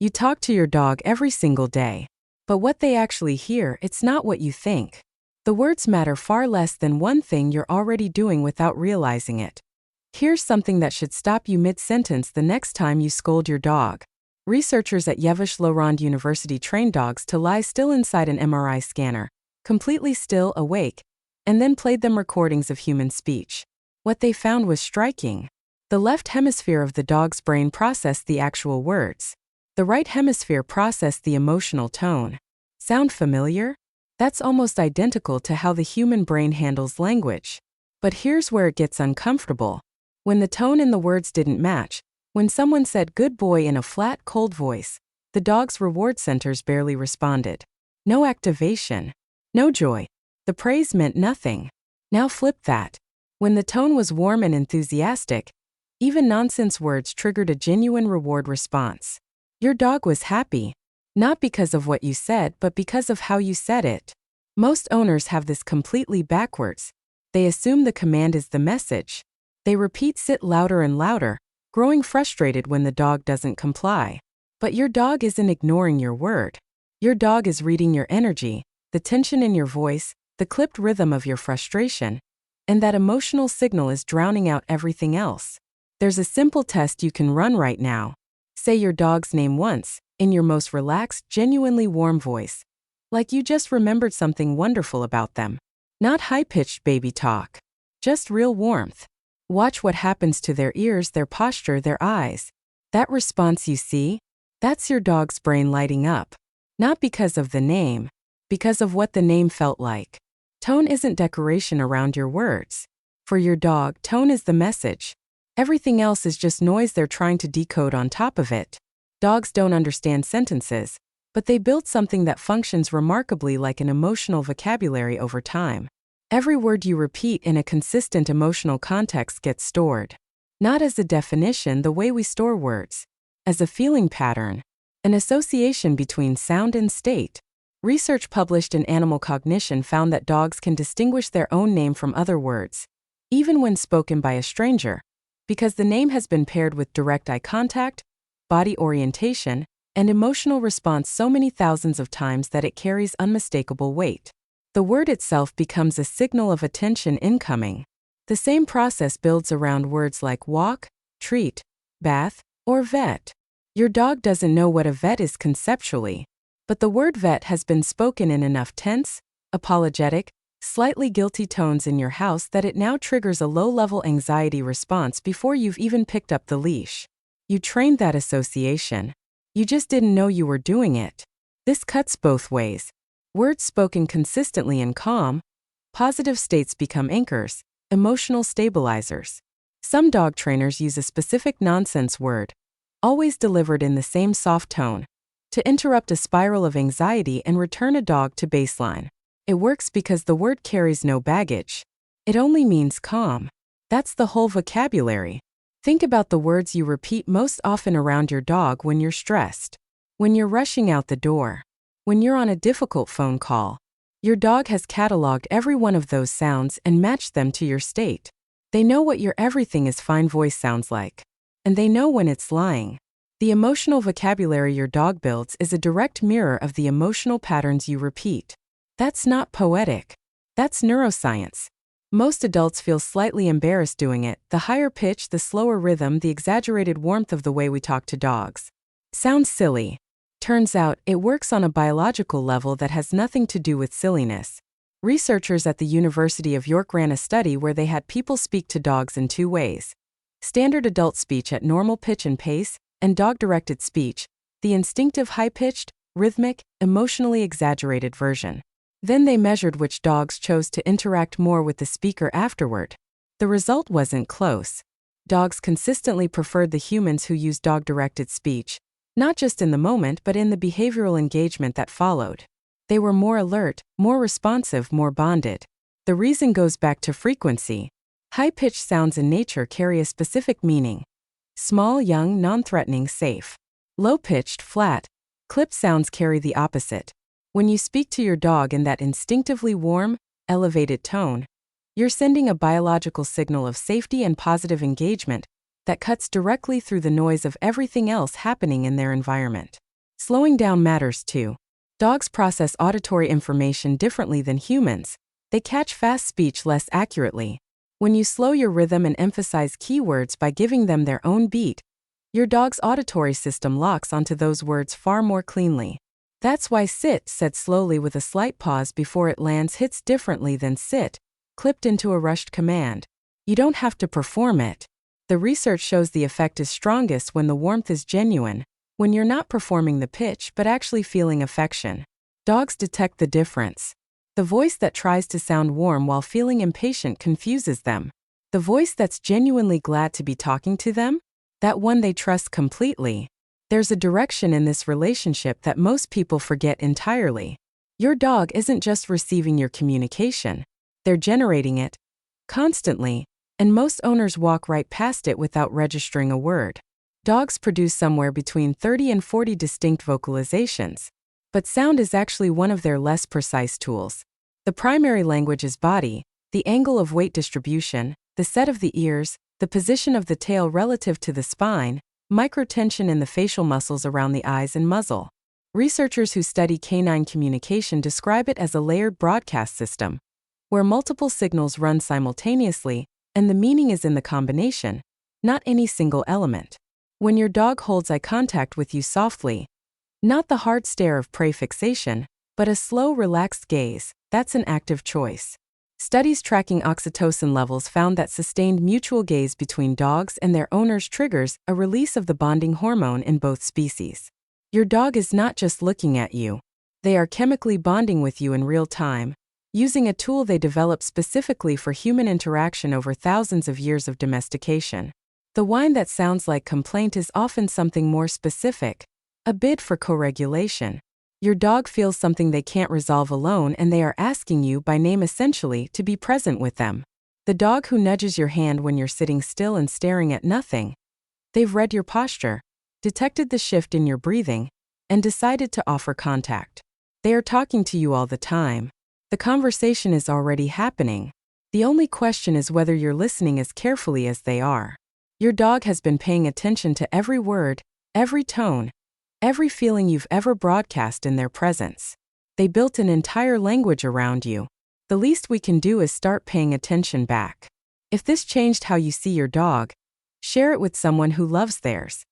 You talk to your dog every single day. But what they actually hear, it's not what you think. The words matter far less than one thing you're already doing without realizing it. Here's something that should stop you mid-sentence the next time you scold your dog. Researchers at Yevasht-Lorand University trained dogs to lie still inside an MRI scanner, completely still, awake, and then played them recordings of human speech. What they found was striking. The left hemisphere of the dog's brain processed the actual words. The right hemisphere processed the emotional tone. Sound familiar? That's almost identical to how the human brain handles language. But here's where it gets uncomfortable. When the tone and the words didn't match, when someone said "good boy" in a flat, cold voice, the dog's reward centers barely responded. No activation. No joy. The praise meant nothing. Now flip that. When the tone was warm and enthusiastic, even nonsense words triggered a genuine reward response. Your dog was happy. Not because of what you said, but because of how you said it. Most owners have this completely backwards. They assume the command is the message. They repeat "sit" louder and louder, growing frustrated when the dog doesn't comply. But your dog isn't ignoring your word. Your dog is reading your energy, the tension in your voice, the clipped rhythm of your frustration, and that emotional signal is drowning out everything else. There's a simple test you can run right now. Say your dog's name once, in your most relaxed, genuinely warm voice, like you just remembered something wonderful about them. Not high-pitched baby talk. Just real warmth. Watch what happens to their ears, their posture, their eyes. That response you see? That's your dog's brain lighting up. Not because of the name, because of what the name felt like. Tone isn't decoration around your words. For your dog, tone is the message. Everything else is just noise they're trying to decode on top of it. Dogs don't understand sentences, but they build something that functions remarkably like an emotional vocabulary over time. Every word you repeat in a consistent emotional context gets stored. Not as a definition the way we store words. As a feeling pattern. An association between sound and state. Research published in Animal Cognition found that dogs can distinguish their own name from other words, even when spoken by a stranger, because the name has been paired with direct eye contact, body orientation, and emotional response so many thousands of times that it carries unmistakable weight. The word itself becomes a signal of attention incoming. The same process builds around words like walk, treat, bath, or vet. Your dog doesn't know what a vet is conceptually, but the word vet has been spoken in enough tense, apologetic, slightly guilty tones in your house that it now triggers a low-level anxiety response before you've even picked up the leash. You trained that association. You just didn't know you were doing it. This cuts both ways. Words spoken consistently in calm, positive states become anchors, emotional stabilizers. Some dog trainers use a specific nonsense word, always delivered in the same soft tone, to interrupt a spiral of anxiety and return a dog to baseline. It works because the word carries no baggage. It only means calm. That's the whole vocabulary. Think about the words you repeat most often around your dog when you're stressed. When you're rushing out the door. When you're on a difficult phone call. Your dog has cataloged every one of those sounds and matched them to your state. They know what your everything is fine voice sounds like. And they know when it's lying. The emotional vocabulary your dog builds is a direct mirror of the emotional patterns you repeat. That's not poetic. That's neuroscience. Most adults feel slightly embarrassed doing it, the higher pitch, the slower rhythm, the exaggerated warmth of the way we talk to dogs. Sounds silly. Turns out, it works on a biological level that has nothing to do with silliness. Researchers at the University of York ran a study where they had people speak to dogs in two ways. Standard adult speech at normal pitch and pace, and dog-directed speech, the instinctive high-pitched, rhythmic, emotionally exaggerated version. Then they measured which dogs chose to interact more with the speaker afterward. The result wasn't close. Dogs consistently preferred the humans who used dog-directed speech, not just in the moment but in the behavioral engagement that followed. They were more alert, more responsive, more bonded. The reason goes back to frequency. High-pitched sounds in nature carry a specific meaning. Small, young, non-threatening, safe. Low-pitched, flat, clipped sounds carry the opposite. When you speak to your dog in that instinctively warm, elevated tone, you're sending a biological signal of safety and positive engagement that cuts directly through the noise of everything else happening in their environment. Slowing down matters too. Dogs process auditory information differently than humans. They catch fast speech less accurately. When you slow your rhythm and emphasize keywords by giving them their own beat, your dog's auditory system locks onto those words far more cleanly. That's why sit, said slowly with a slight pause before it lands, hits differently than sit, clipped into a rushed command. You don't have to perform it. The research shows the effect is strongest when the warmth is genuine, when you're not performing the pitch but actually feeling affection. Dogs detect the difference. The voice that tries to sound warm while feeling impatient confuses them. The voice that's genuinely glad to be talking to them? That one they trust completely. There's a direction in this relationship that most people forget entirely. Your dog isn't just receiving your communication. They're generating it constantly, and most owners walk right past it without registering a word. Dogs produce somewhere between 30 and 40 distinct vocalizations, but sound is actually one of their less precise tools. The primary language is body, the angle of weight distribution, the set of the ears, the position of the tail relative to the spine, microtension in the facial muscles around the eyes and muzzle. Researchers who study canine communication describe it as a layered broadcast system, where multiple signals run simultaneously, and the meaning is in the combination, not any single element. When your dog holds eye contact with you softly, not the hard stare of prey fixation, but a slow, relaxed gaze, that's an active choice. Studies tracking oxytocin levels found that sustained mutual gaze between dogs and their owners triggers a release of the bonding hormone in both species. Your dog is not just looking at you. They are chemically bonding with you in real time, using a tool they developed specifically for human interaction over thousands of years of domestication. The whine that sounds like complaint is often something more specific, a bid for co-regulation. Your dog feels something they can't resolve alone, and they are asking you by name essentially to be present with them. The dog who nudges your hand when you're sitting still and staring at nothing. They've read your posture, detected the shift in your breathing, and decided to offer contact. They are talking to you all the time. The conversation is already happening. The only question is whether you're listening as carefully as they are. Your dog has been paying attention to every word, every tone, every feeling you've ever broadcast in their presence. They built an entire language around you. The least we can do is start paying attention back. If this changed how you see your dog, share it with someone who loves theirs.